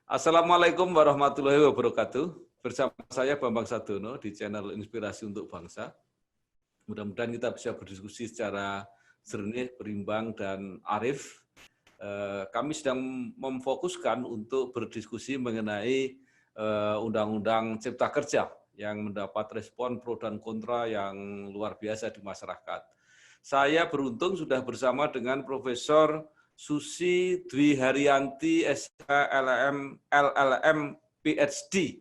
Assalamualaikum warahmatullahi wabarakatuh. Bersama saya Bambang Sadono di channel Inspirasi untuk Bangsa. Mudah-mudahan kita bisa berdiskusi secara jernih, berimbang, dan arif. Kami sedang memfokuskan untuk berdiskusi mengenai Undang-Undang Cipta Kerja yang mendapat respon pro dan kontra yang luar biasa di masyarakat. Saya beruntung sudah bersama dengan Profesor Susi Dwi Haryanti, LLM, PhD,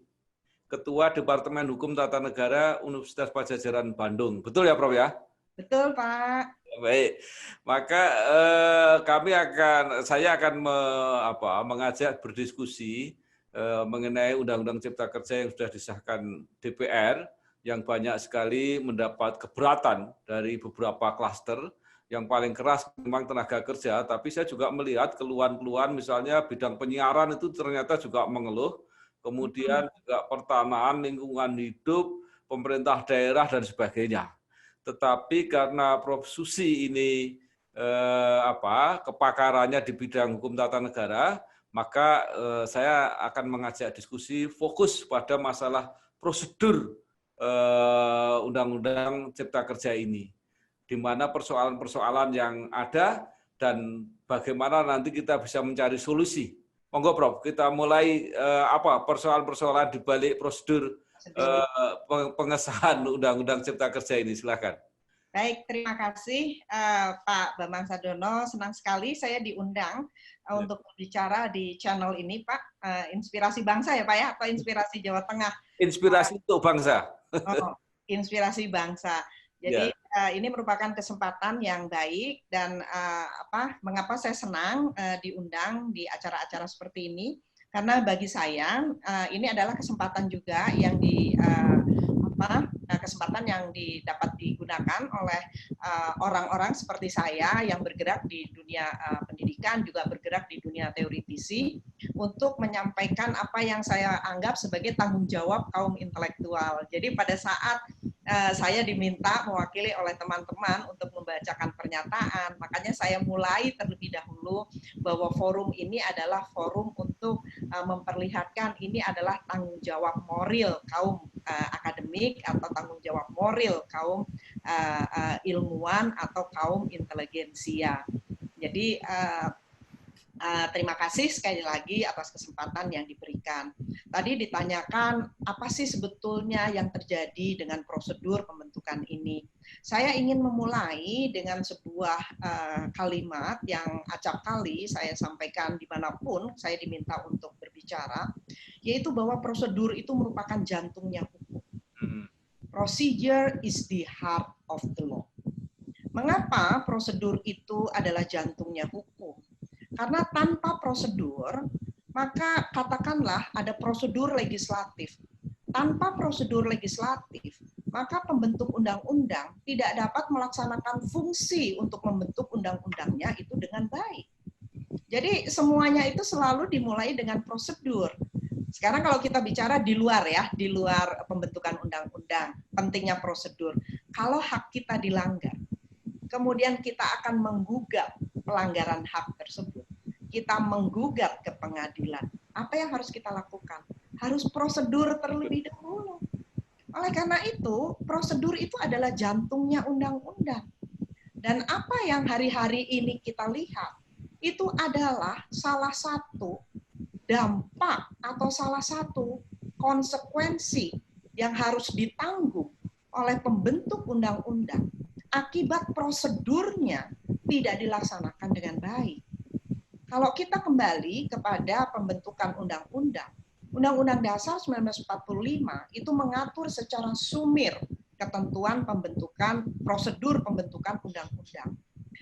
Ketua Departemen Hukum Tata Negara Universitas Padjadjaran Bandung. Betul ya, Prof ya? Betul, Pak. Baik, maka saya akan mengajak berdiskusi mengenai Undang-Undang Cipta Kerja yang sudah disahkan DPR, yang banyak sekali mendapat keberatan dari beberapa klaster. Yang paling keras memang tenaga kerja, tapi saya juga melihat keluhan-keluhan, misalnya bidang penyiaran itu ternyata juga mengeluh, kemudian juga pertanahan, lingkungan hidup, pemerintah daerah, dan sebagainya. Tetapi karena Prof. Susi ini kepakarannya di bidang hukum tata negara, maka saya akan mengajak diskusi fokus pada masalah prosedur Undang-Undang Cipta Kerja ini, di mana persoalan-persoalan yang ada dan bagaimana nanti kita bisa mencari solusi. Monggo Prof, kita mulai persoalan-persoalan di balik prosedur pengesahan Undang-Undang Cipta Kerja ini. Silakan. Baik, terima kasih Pak Bambang Sadono. Senang sekali saya diundang untuk berbicara di channel ini, Pak. Inspirasi Bangsa ya, Pak ya, atau Inspirasi Jawa Tengah? Inspirasi untuk Bangsa. Inspirasi Bangsa. Jadi ini merupakan kesempatan yang baik dan mengapa saya senang diundang di acara-acara seperti ini? Karena bagi saya ini adalah kesempatan juga yang kesempatan yang dapat digunakan oleh orang-orang seperti saya yang bergerak di dunia pendidikan, juga bergerak di dunia teoritisi, untuk menyampaikan apa yang saya anggap sebagai tanggung jawab kaum intelektual. Jadi pada saat saya diminta mewakili oleh teman-teman untuk membacakan pernyataan, makanya saya mulai terlebih dahulu bahwa forum ini adalah forum untuk memperlihatkan ini adalah tanggung jawab moral kaum akademik atau tanggung jawab moral kaum ilmuwan atau kaum inteligensia. Jadi terima kasih sekali lagi atas kesempatan yang diberikan. Tadi ditanyakan apa sih sebetulnya yang terjadi dengan prosedur pembentukan ini. Saya ingin memulai dengan sebuah kalimat yang acap kali saya sampaikan dimanapun saya diminta untuk berbicara, yaitu bahwa prosedur itu merupakan jantungnya hukum. Procedure is the heart of the law. Mengapa prosedur itu adalah jantungnya hukum? Karena tanpa prosedur, maka katakanlah ada prosedur legislatif. Tanpa prosedur legislatif, maka pembentuk undang-undang tidak dapat melaksanakan fungsi untuk membentuk undang-undangnya itu dengan baik. Jadi semuanya itu selalu dimulai dengan prosedur. Sekarang kalau kita bicara di luar ya, di luar pembentukan undang-undang, pentingnya prosedur. Kalau hak kita dilanggar, kemudian kita akan menggugat pelanggaran hak tersebut, kita menggugat ke pengadilan. Apa yang harus kita lakukan? Harus prosedur terlebih dahulu. Oleh karena itu, prosedur itu adalah jantungnya undang-undang. Dan apa yang hari-hari ini kita lihat, itu adalah salah satu dampak atau salah satu konsekuensi yang harus ditanggung oleh pembentuk undang-undang akibat prosedurnya tidak dilaksanakan dengan baik. Kalau kita kembali kepada pembentukan undang-undang, Undang-Undang Dasar 1945 itu mengatur secara sumir ketentuan pembentukan, prosedur pembentukan undang-undang.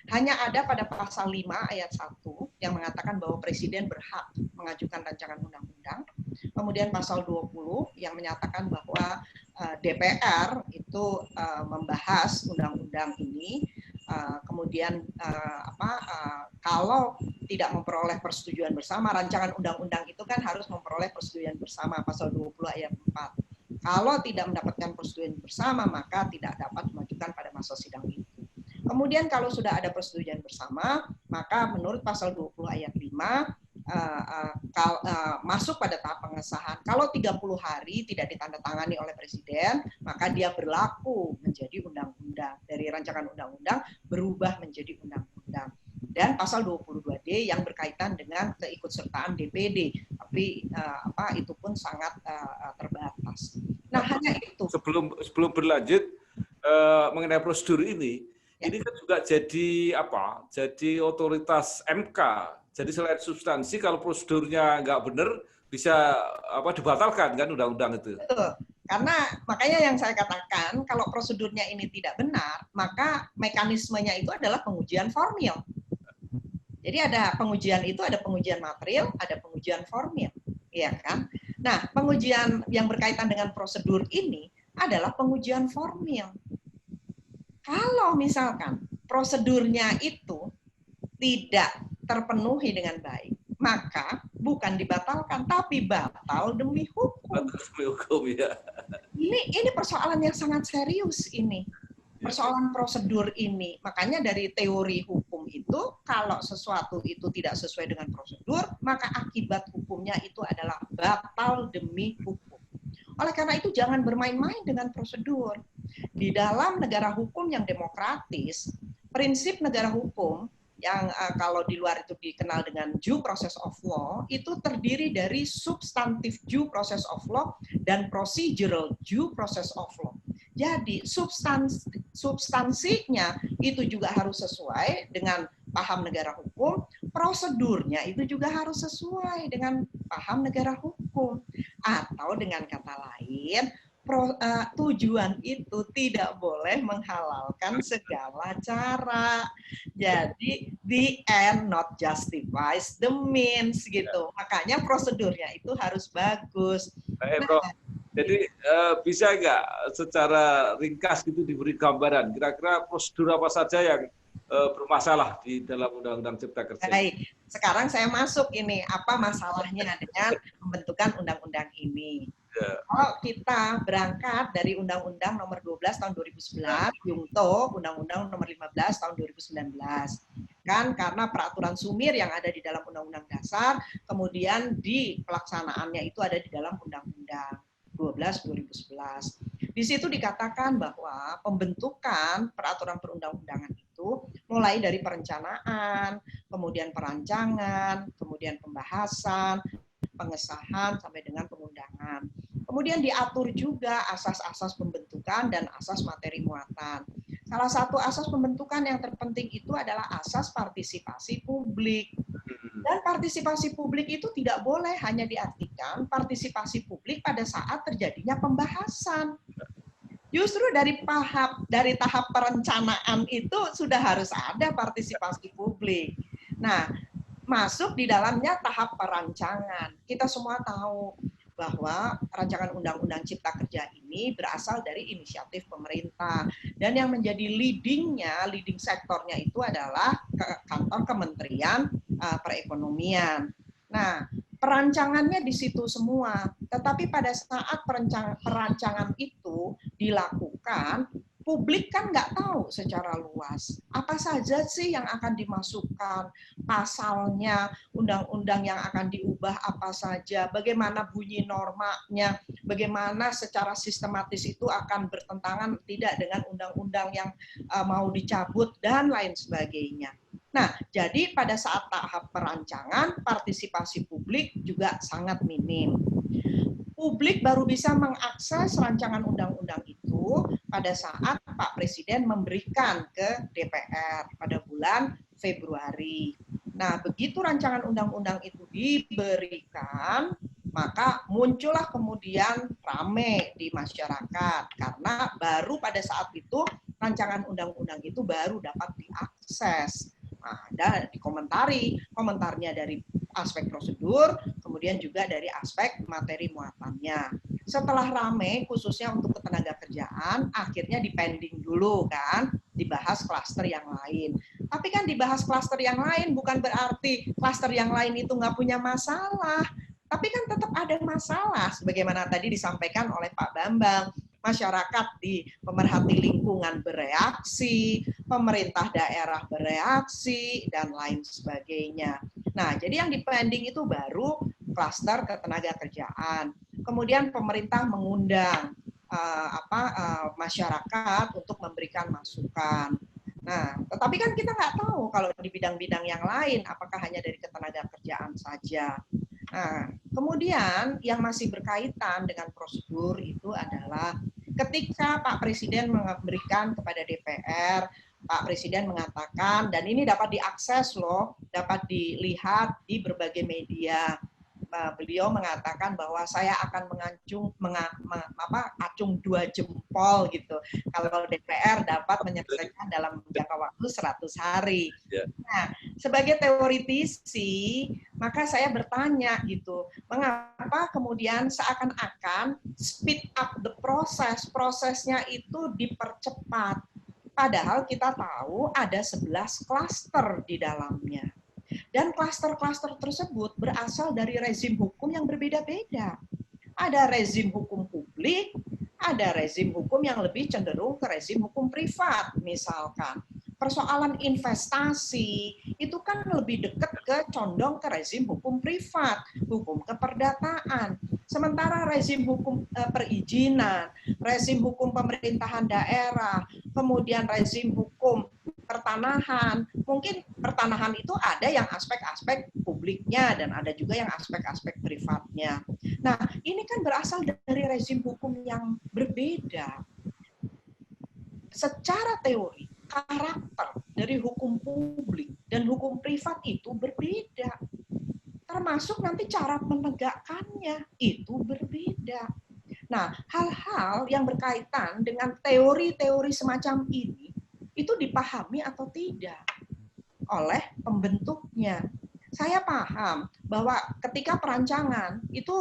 Hanya ada pada pasal 5 ayat 1 yang mengatakan bahwa Presiden berhak mengajukan rancangan undang-undang. Kemudian pasal 20 yang menyatakan bahwa DPR itu membahas undang-undang ini. Kemudian kalau tidak memperoleh persetujuan bersama, rancangan undang-undang itu kan harus memperoleh persetujuan bersama, pasal 20 ayat 4. Kalau tidak mendapatkan persetujuan bersama, maka tidak dapat dimajukan pada masa sidang itu. Kemudian kalau sudah ada persetujuan bersama, maka menurut pasal 20 ayat 5, masuk pada tahap pengesahan. Kalau 30 hari tidak ditandatangani oleh Presiden, maka dia berlaku menjadi undang-undang. Dari rancangan undang-undang berubah menjadi undang-undang. Dan pasal 22D yang berkaitan dengan keikutsertaan DPD, tapi itu pun sangat terbatas. Nah, hanya itu. Sebelum berlanjut mengenai prosedur ini kan juga jadi Jadi otoritas MK. Jadi selain substansi, kalau prosedurnya nggak benar, bisa dibatalkan kan undang-undang itu. Betul. Karena makanya yang saya katakan, kalau prosedurnya ini tidak benar, maka mekanismenya itu adalah pengujian formil. Jadi ada pengujian itu, ada pengujian material, ada pengujian formil, ya kan? Nah, pengujian yang berkaitan dengan prosedur ini adalah pengujian formil. Kalau misalkan prosedurnya itu tidak terpenuhi dengan baik, maka bukan dibatalkan, tapi batal demi hukum. Demi hukum, ya. Ini persoalan yang sangat serius ini. Persoalan prosedur ini. Makanya dari teori hukum itu, kalau sesuatu itu tidak sesuai dengan prosedur, maka akibat hukumnya itu adalah batal demi hukum. Oleh karena itu, jangan bermain-main dengan prosedur. Di dalam negara hukum yang demokratis, prinsip negara hukum yang kalau di luar itu dikenal dengan due process of law, itu terdiri dari substantif due process of law dan procedural due process of law. Jadi substansinya itu juga harus sesuai dengan paham negara hukum, prosedurnya itu juga harus sesuai dengan paham negara hukum. Atau dengan kata lain, tujuan itu tidak boleh menghalalkan segala cara. Jadi the end not justifies the means gitu. Makanya prosedurnya itu harus bagus. Jadi bisa nggak secara ringkas gitu diberi gambaran kira-kira prosedur apa saja yang bermasalah di dalam Undang-Undang Cipta Kerja? Baik, sekarang saya masuk ini apa masalahnya dengan pembentukan undang-undang ini. Kalau kita berangkat dari Undang-Undang Nomor 12 Tahun 2011, Jungto Undang-Undang Nomor 15 Tahun 2019, kan karena peraturan sumir yang ada di dalam Undang-Undang Dasar, kemudian di pelaksanaannya itu ada di dalam Undang-Undang 12 2011. Di situ dikatakan bahwa pembentukan peraturan perundang-undangan itu mulai dari perencanaan, kemudian perancangan, kemudian pembahasan, pengesahan sampai dengan pengundangan. Kemudian diatur juga asas-asas pembentukan dan asas materi muatan. Salah satu asas pembentukan yang terpenting itu adalah asas partisipasi publik. Dan partisipasi publik itu tidak boleh hanya diartikan partisipasi publik pada saat terjadinya pembahasan. Justru dari tahap perencanaan itu sudah harus ada partisipasi publik. Nah, masuk di dalamnya tahap perancangan. Kita semua tahu bahwa rancangan Undang-Undang Cipta Kerja ini berasal dari inisiatif pemerintah. Dan yang menjadi leading sektornya itu adalah kantor Kementerian Perekonomian. Nah, perancangannya di situ semua. Tetapi pada saat perancangan itu dilakukan, publik kan nggak tahu secara luas apa saja sih yang akan dimasukkan, pasalnya, undang-undang yang akan diubah apa saja, bagaimana bunyi normanya, bagaimana secara sistematis itu akan bertentangan tidak dengan undang-undang yang mau dicabut, dan lain sebagainya. Nah, jadi pada saat tahap perancangan, partisipasi publik juga sangat minim. Publik baru bisa mengakses rancangan undang-undang itu pada saat Pak Presiden memberikan ke DPR pada bulan Februari. Nah, begitu rancangan undang-undang itu diberikan, maka muncullah kemudian rame di masyarakat karena baru pada saat itu rancangan undang-undang itu baru dapat diakses. Nah, dan komentarnya dari aspek prosedur, kemudian juga dari aspek materi muatannya. Setelah rame, khususnya untuk ketenaga kerjaan, akhirnya dipending dulu kan, dibahas klaster yang lain. Tapi kan dibahas klaster yang lain bukan berarti klaster yang lain itu nggak punya masalah. Tapi kan tetap ada masalah, sebagaimana tadi disampaikan oleh Pak Bambang. Masyarakat di pemerhati lingkungan bereaksi, pemerintah daerah bereaksi, dan lain sebagainya. Nah, jadi yang dipending itu baru klaster ketenagakerjaan. Kemudian pemerintah mengundang masyarakat untuk memberikan masukan. Nah, tetapi kan kita nggak tahu kalau di bidang-bidang yang lain, apakah hanya dari ketenagakerjaan saja. Nah, kemudian yang masih berkaitan dengan prosedur itu adalah ketika Pak Presiden memberikan kepada DPR, Pak Presiden mengatakan, dan ini dapat diakses loh, dapat dilihat di berbagai media. Beliau mengatakan bahwa saya akan acung 2 jempol gitu kalau DPR dapat menyelesaikan dalam jangka waktu 100 hari. Nah, sebagai teoritisi, maka saya bertanya gitu, mengapa kemudian seakan-akan speed up the process, prosesnya itu dipercepat. Padahal kita tahu ada 11 klaster di dalamnya. Dan klaster-klaster tersebut berasal dari rezim hukum yang berbeda-beda. Ada rezim hukum publik, ada rezim hukum yang lebih cenderung ke rezim hukum privat, misalkan. Persoalan investasi itu kan lebih dekat condong ke rezim hukum privat, hukum keperdataan. Sementara rezim hukum perizinan, rezim hukum pemerintahan daerah, kemudian rezim hukum pertanahan, mungkin pertanahan itu ada yang aspek-aspek publiknya dan ada juga yang aspek-aspek privatnya. Nah, ini kan berasal dari rezim hukum yang berbeda. Secara teori, karakter dari hukum publik dan hukum privat itu berbeda. Termasuk nanti cara menegakkannya itu berbeda. Nah, hal-hal yang berkaitan dengan teori-teori semacam ini itu dipahami atau tidak oleh pembentuknya. Saya paham bahwa ketika perancangan itu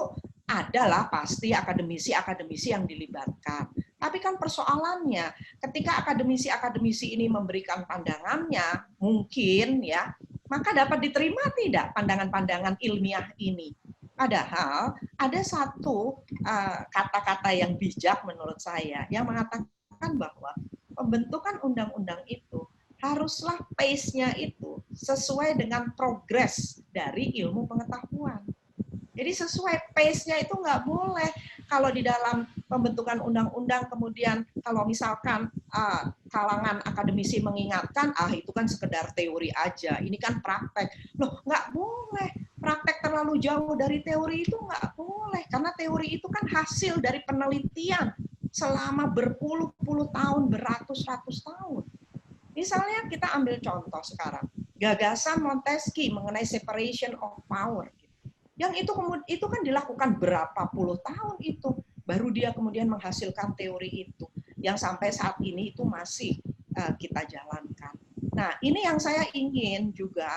adalah pasti akademisi-akademisi yang dilibatkan. Tapi kan persoalannya ketika akademisi-akademisi ini memberikan pandangannya, mungkin ya, maka dapat diterima tidak pandangan-pandangan ilmiah ini. Padahal ada satu kata-kata yang bijak menurut saya yang mengatakan bahwa pembentukan undang-undang itu haruslah pace-nya itu sesuai dengan progres dari ilmu pengetahuan. Jadi sesuai pace-nya itu nggak boleh kalau di dalam pembentukan undang-undang kemudian kalau misalkan kalangan akademisi mengingatkan, itu kan sekedar teori aja, ini kan praktek. Loh, nggak boleh. Praktek terlalu jauh dari teori itu nggak boleh, karena teori itu kan hasil dari penelitian selama berpuluh-puluh tahun, beratus-ratus tahun. Misalnya kita ambil contoh sekarang, gagasan Montesquieu mengenai separation of power. Yang itu kan dilakukan berapa puluh tahun itu, baru dia kemudian menghasilkan teori itu, yang sampai saat ini itu masih kita jalankan. Nah, ini yang saya ingin juga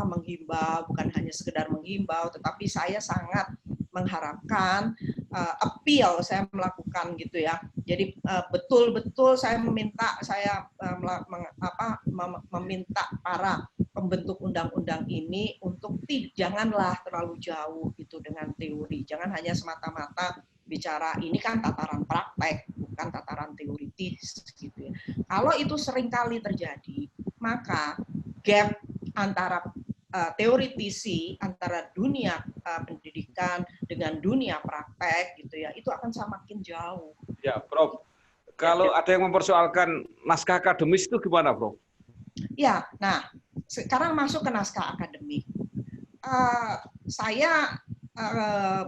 menghimbau, bukan hanya sekedar menghimbau, tetapi saya sangat mengharapkan appeal saya melakukan gitu ya. Jadi betul-betul saya meminta meminta para pembentuk undang-undang ini untuk janganlah terlalu jauh gitu dengan teori. Jangan hanya semata-mata bicara ini kan tataran praktek, bukan tataran teoritis gitu ya. Kalau itu seringkali terjadi, maka gap antara teoritisi, antara dunia pendidikan dengan dunia praktek gitu ya, itu akan semakin jauh. Ya, Prof. Kalau ada yang mempersoalkan naskah akademis itu gimana, Prof? Ya, nah sekarang masuk ke naskah akademik. Saya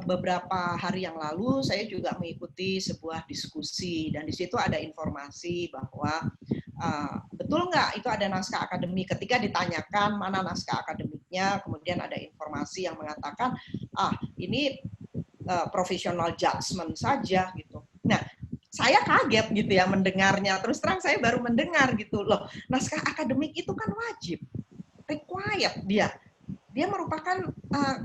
beberapa hari yang lalu saya juga mengikuti sebuah diskusi dan di situ ada informasi bahwa betul nggak itu ada naskah akademik. Ketika ditanyakan mana naskah akademiknya, kemudian ada informasi yang mengatakan ini professional judgment saja gitu. Nah, saya kaget gitu ya mendengarnya. Terus terang saya baru mendengar gitu loh. Naskah akademik itu kan wajib, required dia. Dia merupakan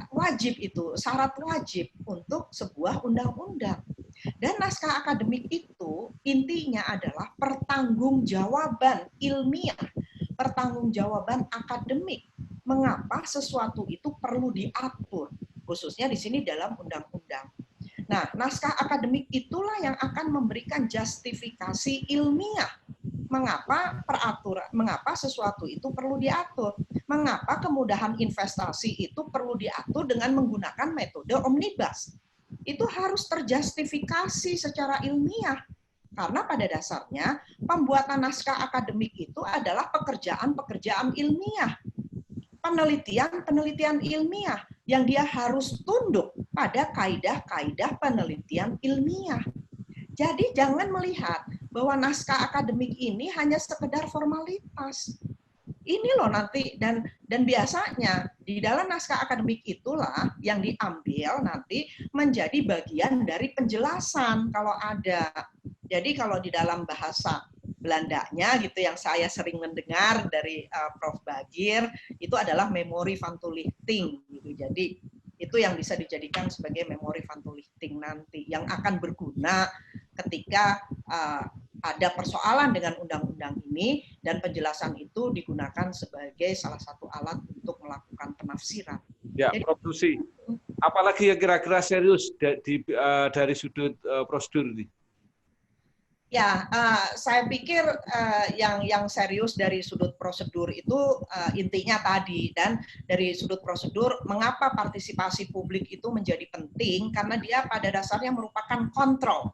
wajib itu, syarat wajib untuk sebuah undang-undang. Dan naskah akademik itu intinya adalah pertanggungjawaban ilmiah, pertanggungjawaban akademik. Mengapa sesuatu itu perlu diatur, khususnya di sini dalam undang-undang. Nah, naskah akademik itulah yang akan memberikan justifikasi ilmiah. mengapa sesuatu itu perlu diatur, mengapa kemudahan investasi itu perlu diatur dengan menggunakan metode omnibus. Itu harus terjustifikasi secara ilmiah. Karena pada dasarnya pembuatan naskah akademik itu adalah pekerjaan-pekerjaan ilmiah. Penelitian ilmiah yang dia harus tunduk pada kaidah-kaidah penelitian ilmiah. Jadi jangan melihat bahwa naskah akademik ini hanya sekedar formalitas. Ini loh nanti, dan biasanya di dalam naskah akademik itulah yang diambil nanti menjadi bagian dari penjelasan kalau ada. Jadi kalau di dalam bahasa Belandanya gitu yang saya sering mendengar dari Prof. Bagir itu adalah memori van toelichting gitu. Jadi itu yang bisa dijadikan sebagai memori van toelichting nanti yang akan berguna ketika ada persoalan dengan undang-undang ini dan penjelasan itu digunakan sebagai salah satu alat untuk melakukan penafsiran. Ya, Prof. Susi, apalagi yang kira-kira serius dari sudut prosedur ini? Ya, saya pikir yang serius dari sudut prosedur itu intinya tadi, dan dari sudut prosedur mengapa partisipasi publik itu menjadi penting karena dia pada dasarnya merupakan kontrol.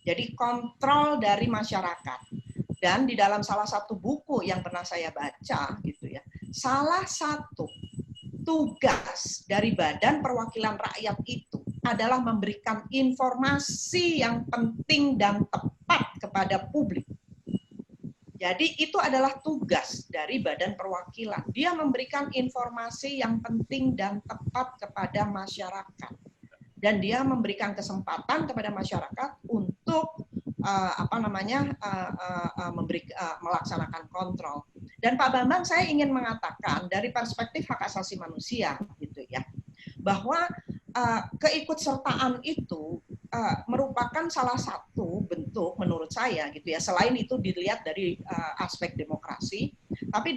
Jadi kontrol dari masyarakat. Dan di dalam salah satu buku yang pernah saya baca gitu ya, salah satu tugas dari Badan Perwakilan Rakyat itu adalah memberikan informasi yang penting dan tepat kepada publik. Jadi itu adalah tugas dari Badan Perwakilan. Dia memberikan informasi yang penting dan tepat kepada masyarakat. Dan dia memberikan kesempatan kepada masyarakat untuk melaksanakan kontrol. Dan Pak Bambang, saya ingin mengatakan dari perspektif hak asasi manusia gitu ya, bahwa keikutsertaan itu merupakan salah satu bentuk menurut saya gitu ya, selain itu dilihat dari aspek demokrasi, tapi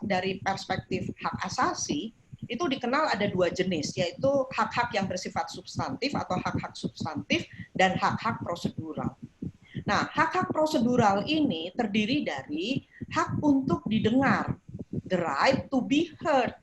dari perspektif hak asasi itu dikenal ada dua jenis, yaitu hak-hak yang bersifat substantif atau hak-hak substantif dan hak-hak prosedural. Nah, hak-hak prosedural ini terdiri dari hak untuk didengar, the right to be heard.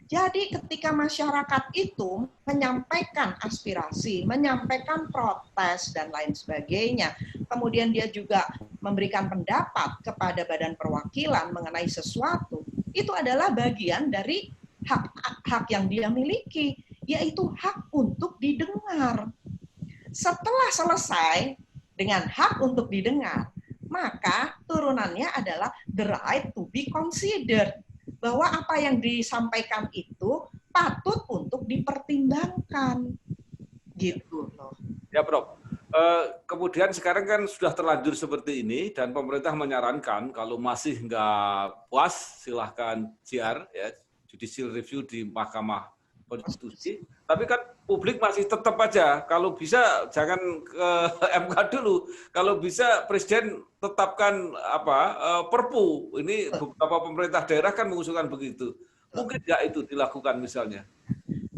Jadi ketika masyarakat itu menyampaikan aspirasi, menyampaikan protes, dan lain sebagainya, kemudian dia juga memberikan pendapat kepada Badan Perwakilan mengenai sesuatu, itu adalah bagian dari hak yang dia miliki, yaitu hak untuk didengar. Setelah selesai dengan hak untuk didengar, maka turunannya adalah the right to be considered, bahwa apa yang disampaikan itu patut untuk dipertimbangkan. Gitu loh. Ya, Prof. Kemudian sekarang kan sudah terlanjur seperti ini dan pemerintah menyarankan kalau masih nggak puas silahkan JR, ya, judicial review di Mahkamah Konstitusi. Tapi kan publik masih tetap aja, kalau bisa jangan ke MK dulu. Kalau bisa Presiden tetapkan Perpu. Ini beberapa pemerintah daerah kan mengusulkan begitu. Mungkin nggak itu dilakukan misalnya?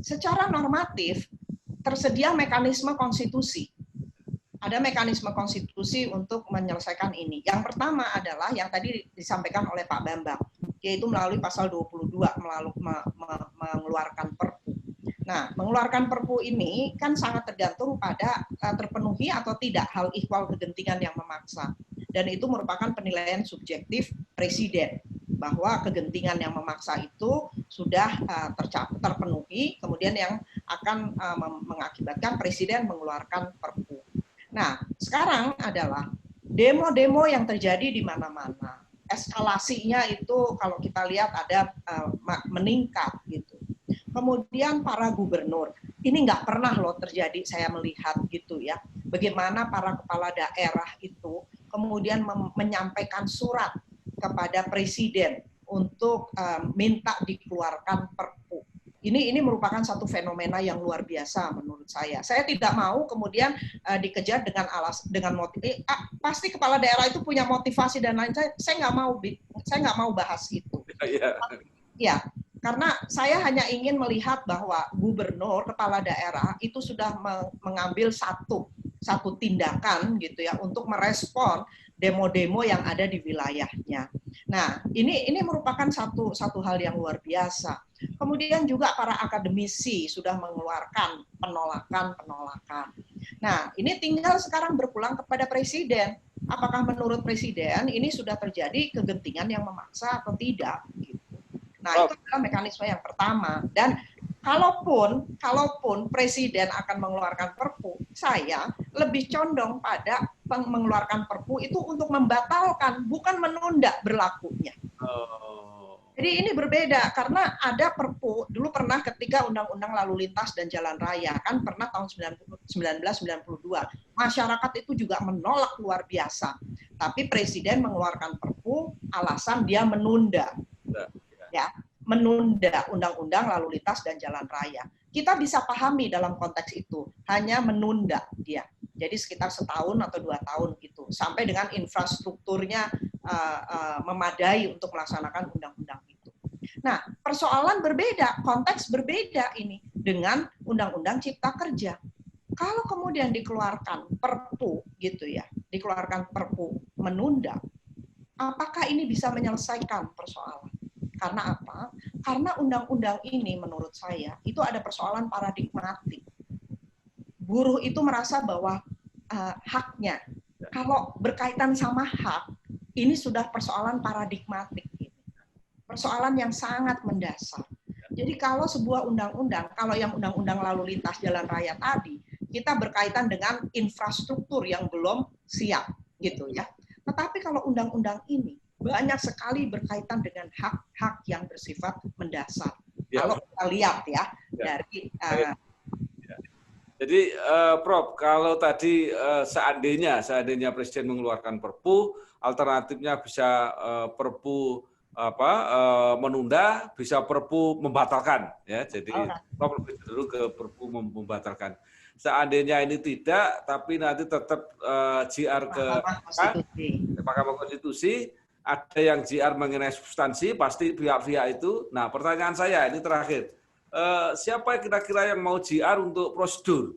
Secara normatif tersedia mekanisme konstitusi. Ada mekanisme konstitusi untuk menyelesaikan ini. Yang pertama adalah yang tadi disampaikan oleh Pak Bambang, yaitu melalui pasal 22 mengeluarkan Perpu. Nah, mengeluarkan Perpu ini kan sangat tergantung pada terpenuhi atau tidak hal ihwal kegentingan yang memaksa. Dan itu merupakan penilaian subjektif Presiden, bahwa kegentingan yang memaksa itu sudah terpenuhi, kemudian yang akan mengakibatkan Presiden mengeluarkan Perpu. Nah, sekarang adalah demo-demo yang terjadi di mana-mana. Eskalasinya itu kalau kita lihat ada meningkat gitu. Kemudian para gubernur, ini nggak pernah loh terjadi, saya melihat gitu ya. Bagaimana para kepala daerah itu kemudian menyampaikan surat kepada Presiden untuk minta dikeluarkan Perpu. Ini merupakan satu fenomena yang luar biasa menurut saya. Saya tidak mau kemudian dikejar dengan motif. Pasti kepala daerah itu punya motivasi dan lain. Saya nggak mau bahas itu. Ya, karena saya hanya ingin melihat bahwa gubernur, kepala daerah itu sudah mengambil satu satu tindakan gitu ya untuk merespon demo-demo yang ada di wilayahnya. Nah, ini merupakan satu hal yang luar biasa. Kemudian juga para akademisi sudah mengeluarkan penolakan. Nah, ini tinggal sekarang berpulang kepada Presiden. Apakah menurut Presiden ini sudah terjadi kegentingan yang memaksa atau tidak? Gitu. Nah, itu adalah mekanisme yang pertama. Dan kalaupun Presiden akan mengeluarkan Perpu, saya lebih condong pada mengeluarkan Perpu itu untuk membatalkan, bukan menunda berlakunya. Jadi ini berbeda, karena ada Perpu, dulu pernah ketika Undang-Undang Lalu Lintas dan Jalan Raya, kan pernah tahun 1992, masyarakat itu juga menolak luar biasa. Tapi Presiden mengeluarkan Perpu, alasan dia menunda. Ya, menunda Undang-Undang Lalu Lintas dan Jalan Raya. Kita bisa pahami dalam konteks itu, hanya menunda dia. Jadi sekitar setahun atau 2 tahun gitu, sampai dengan infrastrukturnya memadai untuk melaksanakan undang-undang itu. Nah, persoalan berbeda, konteks berbeda ini dengan Undang-Undang Cipta Kerja. Kalau kemudian dikeluarkan Perpu gitu ya, dikeluarkan Perpu menunda, apakah ini bisa menyelesaikan persoalan? Karena apa? Karena undang-undang ini menurut saya itu ada persoalan paradigmatik. Buruh itu merasa bahwa haknya, kalau berkaitan sama hak, ini sudah persoalan paradigmatik. Persoalan yang sangat mendasar. Jadi kalau sebuah undang-undang, kalau yang undang-undang lalu lintas jalan raya tadi, kita berkaitan dengan infrastruktur yang belum siap, gitu ya. Tetapi kalau undang-undang ini banyak sekali berkaitan dengan hak-hak yang bersifat mendasar. Ya. Kalau kita lihat ya, dari jadi Prof, kalau tadi seandainya Presiden mengeluarkan Perpu, alternatifnya bisa Perpu menunda, bisa Perpu membatalkan, ya. Jadi Prof lebih dulu ke Perpu membatalkan. Seandainya ini tidak, tapi nanti tetap JR ke Mahkamah Konstitusi, ada yang JR mengenai substansi, pasti pihak-pihak itu. Nah, pertanyaan saya ini terakhir, siapa kira-kira yang mau JR untuk prosedur?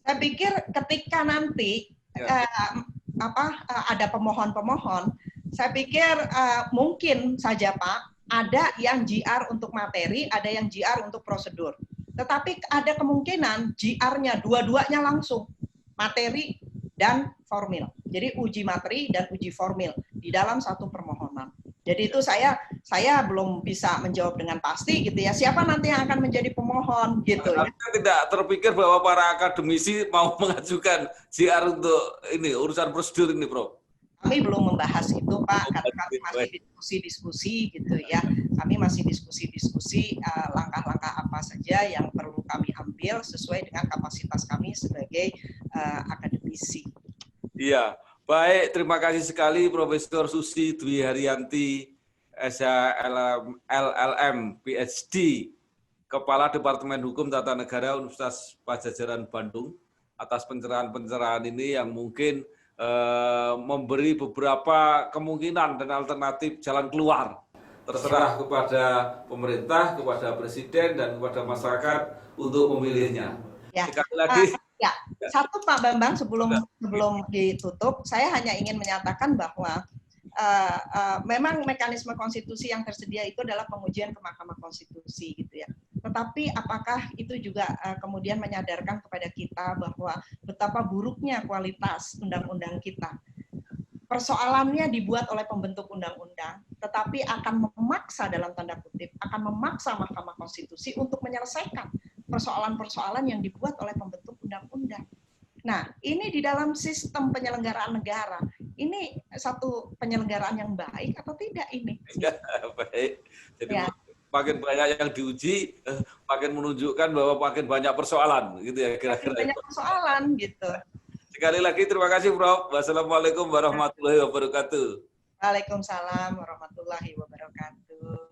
Saya pikir ketika nanti ada pemohon-pemohon, saya pikir mungkin saja Pak, ada yang JR untuk materi, ada yang JR untuk prosedur. Tetapi ada kemungkinan JR-nya dua-duanya langsung, materi dan formil. Jadi uji materi dan uji formil di dalam satu permohonan. Jadi itu saya belum bisa menjawab dengan pasti gitu ya. Siapa nanti yang akan menjadi pemohon gitu ya. Tidak terpikir bahwa para akademisi mau mengajukan JR untuk ini urusan prosedur ini, Prof. Kami belum membahas itu, Pak, karena kami masih diskusi-diskusi gitu ya. Kami masih diskusi-diskusi langkah-langkah apa saja yang perlu kami ambil sesuai dengan kapasitas kami sebagai akademisi. Iya, baik. Terima kasih sekali Profesor Susi Dwi Haryanti, LLM, PhD, Kepala Departemen Hukum Tata Negara Universitas Padjadjaran Bandung, atas pencerahan-pencerahan ini yang mungkin memberi beberapa kemungkinan dan alternatif jalan keluar. Terserah kepada pemerintah, kepada Presiden, dan kepada masyarakat untuk memilihnya. Ya. Sekali lagi. Satu Pak Bambang, sebelum ditutup, saya hanya ingin menyatakan bahwa memang mekanisme konstitusi yang tersedia itu adalah pengujian ke Mahkamah Konstitusi gitu ya. Tetapi apakah itu juga kemudian menyadarkan kepada kita bahwa betapa buruknya kualitas undang-undang kita. Persoalannya dibuat oleh pembentuk undang-undang, tetapi akan memaksa dalam tanda kutip, akan memaksa Mahkamah Konstitusi untuk menyelesaikan persoalan-persoalan yang dibuat oleh pembentuk undang-undang. Nah, ini di dalam sistem penyelenggaraan negara, ini satu penyelenggaraan yang baik atau tidak ini? Ya, baik. Jadi makin banyak yang diuji, makin menunjukkan bahwa makin banyak persoalan, gitu ya kira-kira. Banyak persoalan, gitu. Sekali lagi terima kasih, Prof. Wassalamualaikum warahmatullahi wabarakatuh. Waalaikumsalam warahmatullahi wabarakatuh.